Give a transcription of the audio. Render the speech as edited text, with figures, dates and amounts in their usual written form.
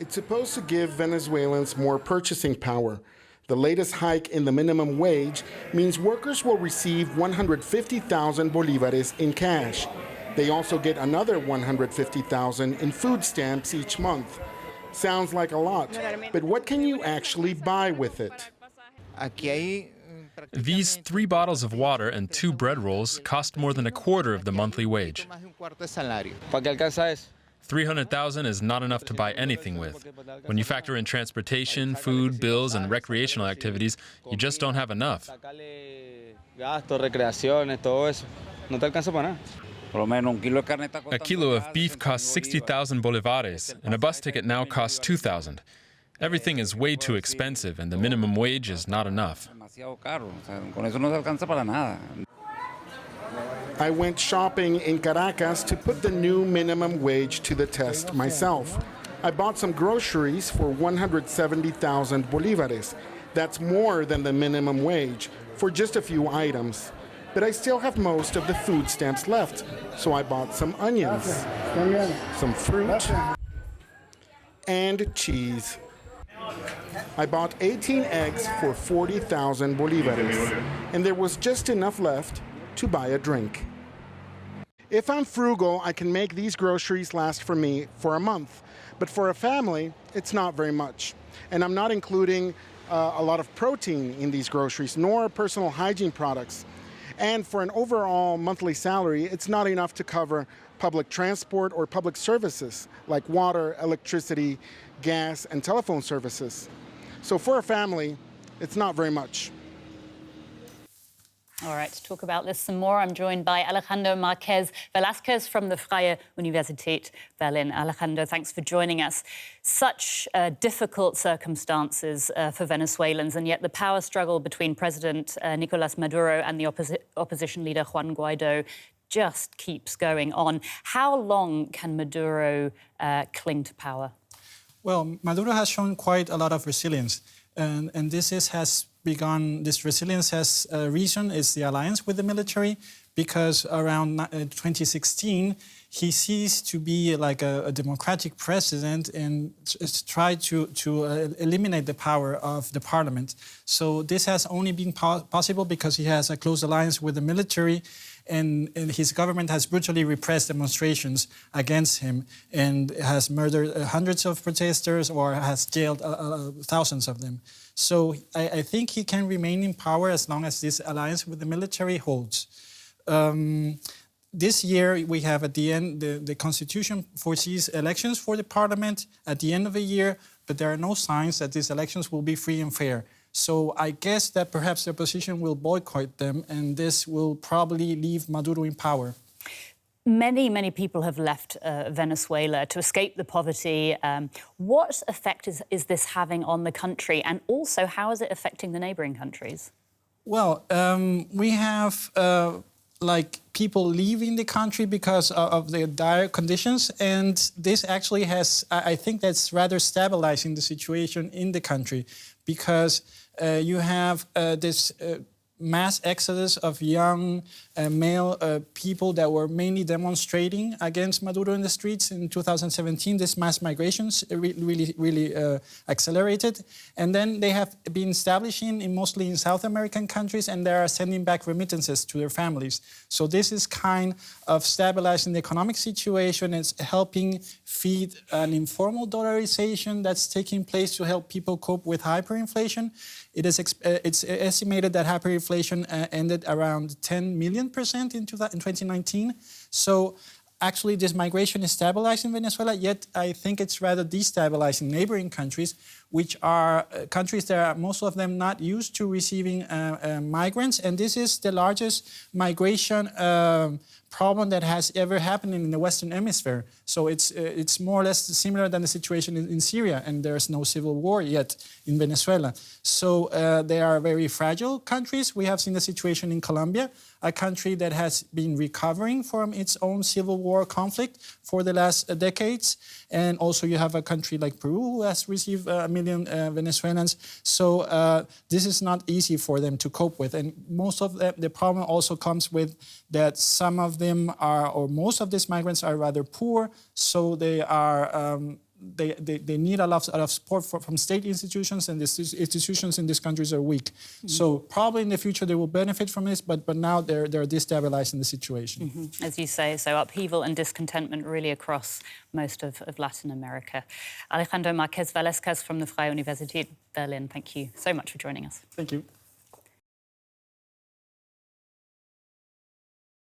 It's supposed to give Venezuelans more purchasing power. The latest hike in the minimum wage means workers will receive 150,000 bolívares in cash. They also get another 150,000 in food stamps each month. Sounds like a lot, but what can you actually buy with it? These 3 bottles of water and 2 bread rolls cost more than a quarter of the monthly wage. 300,000 is not enough to buy anything with. When you factor in transportation, food, bills, and recreational activities, you just don't have enough. A kilo of beef costs 60,000 bolivares, and a bus ticket now costs 2,000. Everything is way too expensive, and the minimum wage is not enough. I went shopping in Caracas to put the new minimum wage to the test myself. I bought some groceries for 170,000 bolívares. That's more than the minimum wage for just a few items. But I still have most of the food stamps left, so I bought some onions, some fruit, and cheese. I bought 18 eggs for 40,000 bolívares, and there was just enough left to buy a drink. If I'm frugal, I can make these groceries last for me for a month. But for a family, it's not very much. And I'm not including a lot of protein in these groceries, nor personal hygiene products. And for an overall monthly salary, it's not enough to cover public transport or public services like water, electricity, gas, and telephone services. So for a family, it's not very much. All right, to talk about this some more, I'm joined by Alejandro Márquez Velázquez from the Freie Universität Berlin. Alejandro, thanks for joining us. Such difficult circumstances for Venezuelans, and yet the power struggle between President Nicolas Maduro and the opposition leader Juan Guaido just keeps going on. How long can Maduro cling to power? Well, Maduro has shown quite a lot of resilience, and this resilience has a reason is the alliance with the military, because around 2016 he ceased to be like a democratic president and tried to eliminate the power of the parliament. So this has only been possible because he has a close alliance with the military, and his government has brutally repressed demonstrations against him and has murdered hundreds of protesters or has jailed thousands of them. So I think he can remain in power as long as this alliance with the military holds. This year, we have at the end, the Constitution foresees elections for the parliament at the end of the year, but there are no signs that these elections will be free and fair. So I guess that perhaps the opposition will boycott them, and this will probably leave Maduro in power. Many people have left Venezuela to escape the poverty. What effect is this having on the country? And also, how is it affecting the neighboring countries? Well, we have people leaving the country because of the dire conditions. And this actually has, I think that's rather stabilizing the situation in the country, because you have this mass exodus of young male people that were mainly demonstrating against Maduro in the streets in 2017. This mass migrations really accelerated. And then they have been establishing mostly in South American countries, and they are sending back remittances to their families. So this is kind of stabilizing the economic situation. It's helping feed an informal dollarization that's taking place to help people cope with hyperinflation. It's estimated that hyperinflation ended around 10 million% in 2019. So actually this migration is stabilizing Venezuela, yet I think it's rather destabilizing neighboring countries, which are countries that are most of them not used to receiving migrants. And this is the largest migration problem that has ever happened in the Western Hemisphere. So it's more or less similar than the situation in Syria, and there's no civil war yet in Venezuela. So they are very fragile countries. We have seen the situation in Colombia, a country that has been recovering from its own civil war conflict for the last decades. And also you have a country like Peru who has received 1 million Venezuelans. So this is not easy for them to cope with. And most of the problem also comes with that some of them are, or most of these migrants are rather poor. So they are they need a lot of support from state institutions, and the institutions in these countries are weak. So probably in the future they will benefit from this, but now they're destabilizing the situation. As you say, so upheaval and discontentment really across most of Latin America. Alejandro Márquez Velázquez from the Freie Universität Berlin, thank you so much for joining us. Thank you.